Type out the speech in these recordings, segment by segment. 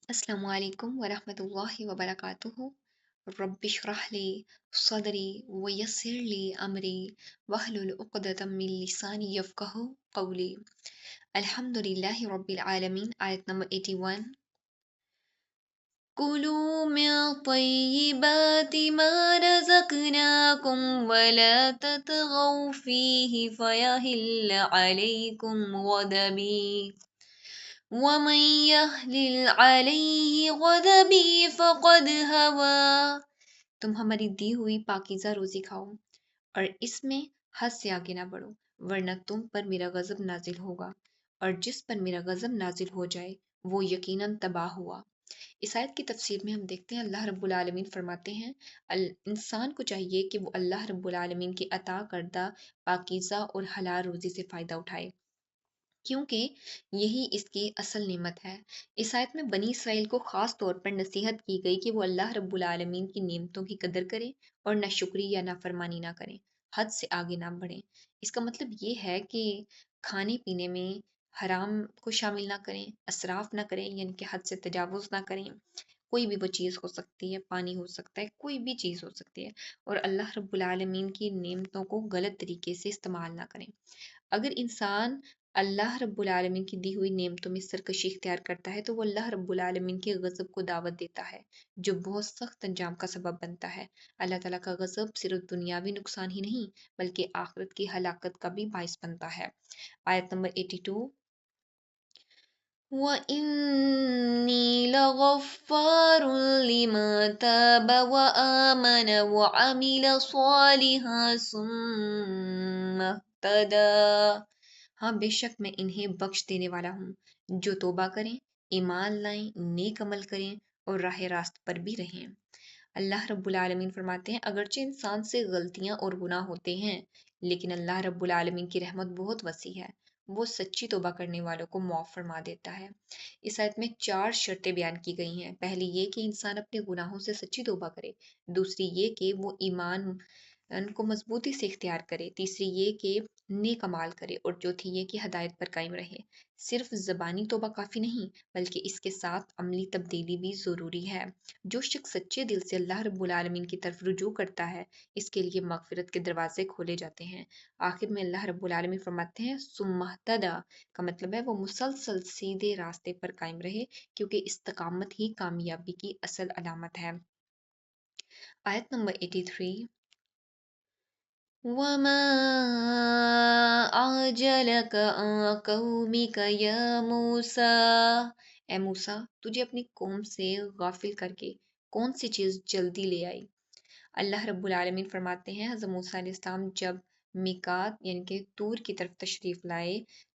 अस्सलामु अलैकुम वरहमतुल्लाहि वबरकातुहू। रब्बिश रह ली सदरी वयस्सिर ली अमरी वहलुल उक़दतम मिन लिसानी यफ़क़हू क़ौली। अल्हम्दुलिल्लाहि रब्बिल आलमीन। आयत नंबर 81। कुलू मिन तय्यिबाति मा रज़क़नाकुम वला ततगौ फ़ीहि फ़यहिल्ल अलैकुम ग़ज़बी वमन यहलिल अलैहि ग़ज़बी फ़क़द हवा। तुम हमारी दी हुई पाकीज़ा रोज़ी खाओ और इसमें हद से आगे ना बढ़ो, वरना तुम पर मेरा गज़ब नाजिल होगा, और जिस पर मेरा गज़ब नाजिल हो जाए वो यकीनन तबाह हुआ। इस आयत की तफसीर में हम देखते हैं, अल्लाह रब्बुल आलमीन फरमाते हैं इंसान को चाहिए कि वो अल्लाह रब्बुल आलमीन की अता करदा पाकीज़ा और हलाल रोज़ी से फ़ायदा उठाए, क्योंकि यही इसकी असल नेमत है। इस आयत में बनी इसराइल को ख़ास तौर पर नसीहत की गई कि वो अल्लाह रब्बुल आलमीन की नेमतों की कदर करें और नाशुक्री या नाफरमानी ना करें, हद से आगे ना बढ़ें। इसका मतलब ये है कि खाने पीने में हराम को शामिल ना करें, असराफ ना करें, यानी कि हद से तजावुज़ ना करें। कोई भी वो चीज़ हो सकती है, पानी हो सकता है, कोई भी चीज़ हो सकती है, और अल्लाह रब्बुल आलमीन की नेमतों को गलत तरीके से इस्तेमाल ना करें। अगर इंसान अल्लाह रब्बुल आलमीन की दी हुई नेमतों में सरकशी इख्तियार करता है तो वो अल्लाह रब्बुल आलमीन के गज़ब को दावत देता है, जो बहुत सख्त अंजाम का सबब बनता है। अल्लाह ताला का गज़ब सिर्फ दुनियावी नुकसान ही नहीं बल्कि आखिरत की हलाकत का भी बाइस बनता है। आयत नंबर 82। وَإِنِّي لَغَفَّارٌ لِمَن تَابَ وَآمَنَ وَعَمِلَ صَالِحًا ثُمَّ اهْتَدَى। हाँ, बेशक मैं इन्हें बख्श देने वाला हूँ जो तौबा करें, ईमान लाएं, नेक अमल करें और राह रास्त पर भी रहें। अल्लाह रब्बुल आलमीन फरमाते हैं, अगरचे इंसान से गलतियां और गुनाह होते हैं, लेकिन अल्लाह रब्बुल आलमीन की रहमत बहुत वसी है, वो सच्ची तौबा करने वालों को माफ़ फरमा देता है। इस आयत में 4 शर्तें बयान की गई हैं। पहली ये कि इंसान अपने गुनाहों से सच्ची तौबा करे, दूसरी ये कि वो ईमान को मजबूती से इख्तियार करे, तीसरी ये कि नेक अमाल करे, और चौथी ये कि हदायत पर कायम रहे। सिर्फ ज़बानी तौबा काफ़ी नहीं बल्कि इसके साथ अमली तब्दीली भी ज़रूरी है। जो शख्स सच्चे दिल से अल्लाह रब्बुल आलमीन की तरफ रुजू करता है, इसके लिए मगफिरत के दरवाजे खोले जाते हैं। आखिर में अल्लाह रब्बुल आलमीन फरमाते हैं, सुम्महतदा का मतलब है वो मुसलसल सीधे रास्ते पर कायम रहे, क्योंकि इस्तकामत ही कामयाबी की असल अलामत है। आयत नंबर 83। वमा आजलक अन कौमिक या मूसा। ए मूसा, तुझे अपनी कौम से गाफिल करके कौन सी चीज़ जल्दी ले आई? अल्लाह रब्बुल आलमीन फरमाते हैं, हज़रत मूसा अलैहिस्सलाम जब मीकात यानी कि तूर की तरफ तशरीफ़ लाए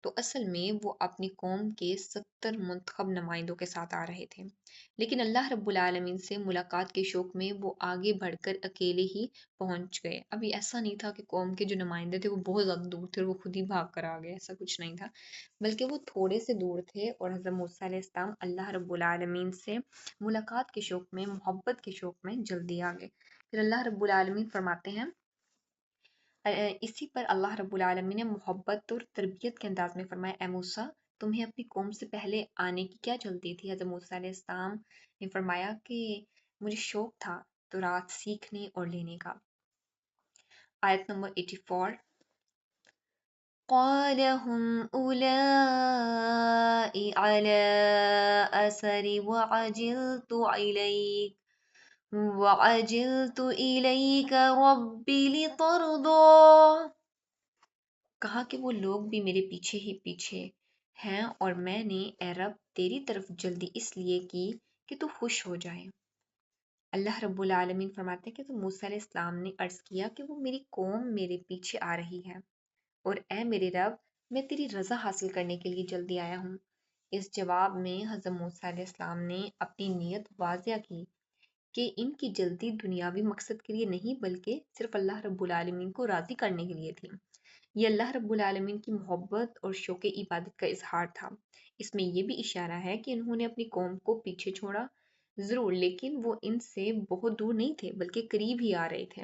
तो असल में वो अपनी कौम के 70 मुंतखब नुमाइंदों के साथ आ रहे थे, लेकिन अल्लाह रब्बुल आलमीन से मुलाकात के शौक में वो आगे बढ़कर अकेले ही पहुंच गए। अभी ऐसा नहीं था कि कौम के जो नुमाइंदे थे वो बहुत ज़्यादा दूर थे और वो खुद ही भाग कर आ गए, ऐसा कुछ नहीं था, बल्कि वो थोड़े से दूर थे और हज़रत मूसा अलैहिस्सलाम अल्लाह रब्बुल आलमीन से मुलाकात के शौक में, मोहब्बत के शौक में जल्दी आ गए। फिर अल्लाह रब्बुल आलमीन फरमाते हैं, इसी पर अल्लाह रब्बुल आलमीन ने मोहब्बत और तरबियत के अंदाज में फरमाया, ए मूसा, तुम्हें अपनी कौम से पहले आने की क्या जल्दी थी? हज़रत मूसा अलैहिस्सलाम ने फरमाया कि मुझे शौक था तो रात सीखने और लेने का। आयत नंबर 84। قال هم أولئك على أثري وعجلت إليك ربي لترضى। कहा कि वो लोग भी मेरे पीछे ही पीछे हैं और मैंने ए रब तेरी तरफ जल्दी इसलिए की कि तू खुश हो जाए। अल्लाह रब्बुल आलमीन फरमाते हैं कि तो मूसा अलैहिस्सलाम ने अर्ज किया कि वो मेरी कौम मेरे पीछे आ रही है और ए मेरे रब, मैं तेरी रज़ा हासिल करने के लिए जल्दी आया हूँ। इस जवाब में हज़रत मूसा अलैहिस्सलाम ने अपनी नीयत वाज़िया की कि इनकी जल्दी दुनियावी मकसद के लिए नहीं बल्कि सिर्फ अल्लाह रब्बुल आलमीन को राज़ी करने के लिए थी। ये अल्लाह रब्बुल आलमीन की मोहब्बत और शौक़ इबादत का इजहार था। इसमें यह भी इशारा है कि उन्होंने अपनी कौम को पीछे छोड़ा ज़रूर, लेकिन वो इनसे बहुत दूर नहीं थे बल्कि करीब ही आ रहे थे।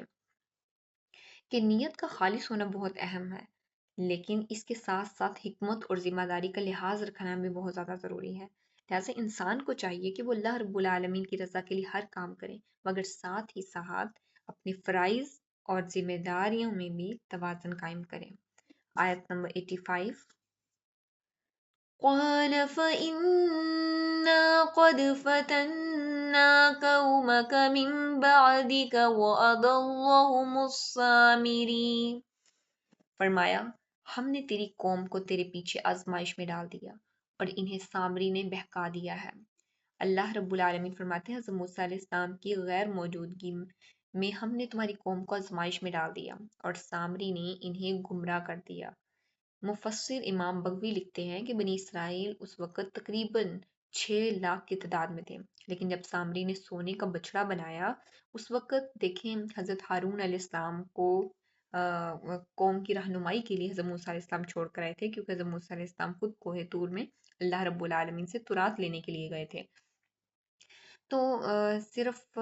कि नीयत का खालिस होना बहुत अहम है, लेकिन इसके साथ साथ हिकमत और ज़िम्मेदारी का लिहाज रखना भी बहुत ज़्यादा ज़रूरी है। لہٰذا انسان کو چاہیے کہ وہ اللہ رب العالمین کی رضا کے لیے ہر کام کرے، مگر ساتھ ہی ساتھ اپنے فرائض اور ذمہ داریوں میں بھی توازن قائم کریں۔ آیت نمبر 85۔ قال فإنا قد فتنا قومك من بعدك وأضلهم السامري، فرمایا ہم نے تیری قوم کو تیرے پیچھے آزمائش میں ڈال دیا اور انہیں سامری نے بہکا دیا ہے۔ اللہ رب العالمین فرماتے ہیں حضرت موسیٰ علیہ السلام کی غیر موجودگی میں ہم نے تمہاری قوم کو آزمائش میں ڈال دیا اور سامری نے انہیں گمراہ کر دیا۔ مفسر امام بغوی لکھتے ہیں کہ بنی اسرائیل اس وقت تقریباً 6 لاکھ کی تعداد میں تھے، لیکن جب سامری نے سونے کا بچڑا بنایا اس وقت دیکھیں حضرت ہارون علیہ السلام کو قوم کی رہنمائی کے لیے حضرت موسیٰ علیہ السلام چھوڑ کر آئے تھے، کیونکہ حضرت موسیٰ علیہ السلام خود کوہ طور میں اللہ رب العالمین سے تورات لینے کے لیے گئے تھے۔ تو صرف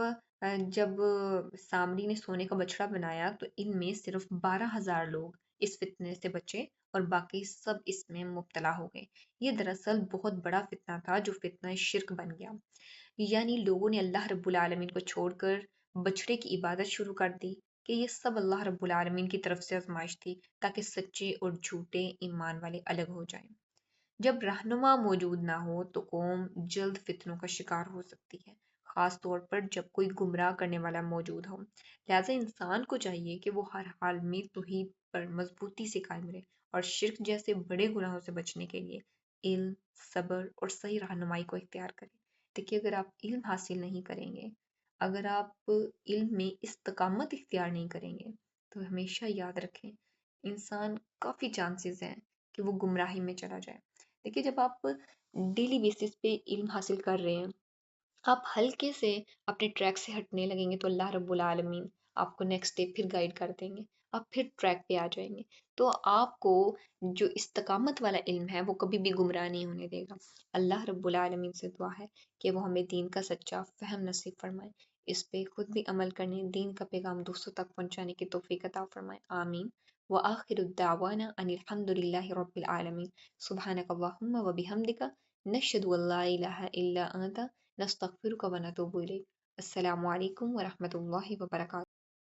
جب سامری نے سونے کا بچڑا بنایا تو ان میں صرف 12,000 لوگ اس فتنے سے بچے اور باقی سب اس میں مبتلا ہو گئے۔ یہ دراصل بہت بڑا فتنہ تھا جو فتنہ شرک بن گیا، یعنی لوگوں نے اللہ رب العالمین کو چھوڑ کر بچڑے کی عبادت شروع کر دی کہ یہ سب اللہ رب العالمین کی طرف سے آزمائش تھی تاکہ سچے اور جھوٹے ایمان والے الگ ہو جائیں۔ جب رہنما موجود نہ ہو تو قوم جلد فتنوں کا شکار ہو سکتی ہے، خاص طور پر جب کوئی گمراہ کرنے والا موجود ہو۔ لہٰذا انسان کو چاہیے کہ وہ ہر حال میں توحید پر مضبوطی سے قائم رہے اور شرک جیسے بڑے گناہوں سے بچنے کے لیے علم، صبر اور صحیح رہنمائی کو اختیار کرے۔ دیکھیے اگر آپ علم حاصل نہیں کریں گے، اگر آپ علم میں استقامت اختیار نہیں کریں گے تو ہمیشہ یاد رکھیں انسان کافی چانسز ہیں کہ وہ گمراہی میں چلا جائے۔ دیکھیے جب آپ ڈیلی بیسس پہ علم حاصل کر رہے ہیں، آپ ہلکے سے اپنے ٹریک سے ہٹنے لگیں گے تو اللہ رب العالمین آپ کو نیکسٹ ڈے پھر گائیڈ کر دیں گے، آپ پھر ٹریک پہ آ جائیں گے۔ تو آپ کو جو استقامت والا علم ہے وہ کبھی بھی گمراہ نہیں ہونے دے گا۔ اللہ رب العالمین سے دعا ہے کہ وہ ہمیں دین کا سچا فہم نصیب فرمائے، اس پہ خود بھی عمل کرنے، دین کا پیغام دوسروں تک پہنچانے کی توفیق عطا فرمائے، آمین۔ وآخر الدعوانا ان الحمد للہ رب العالمین، سبحانک اللہم وبحمدک، نشہد ان لا الہ الا انت، نستغفرک و نتوب الیک۔ السلام علیکم ورحمۃ اللہ وبرکاتہ۔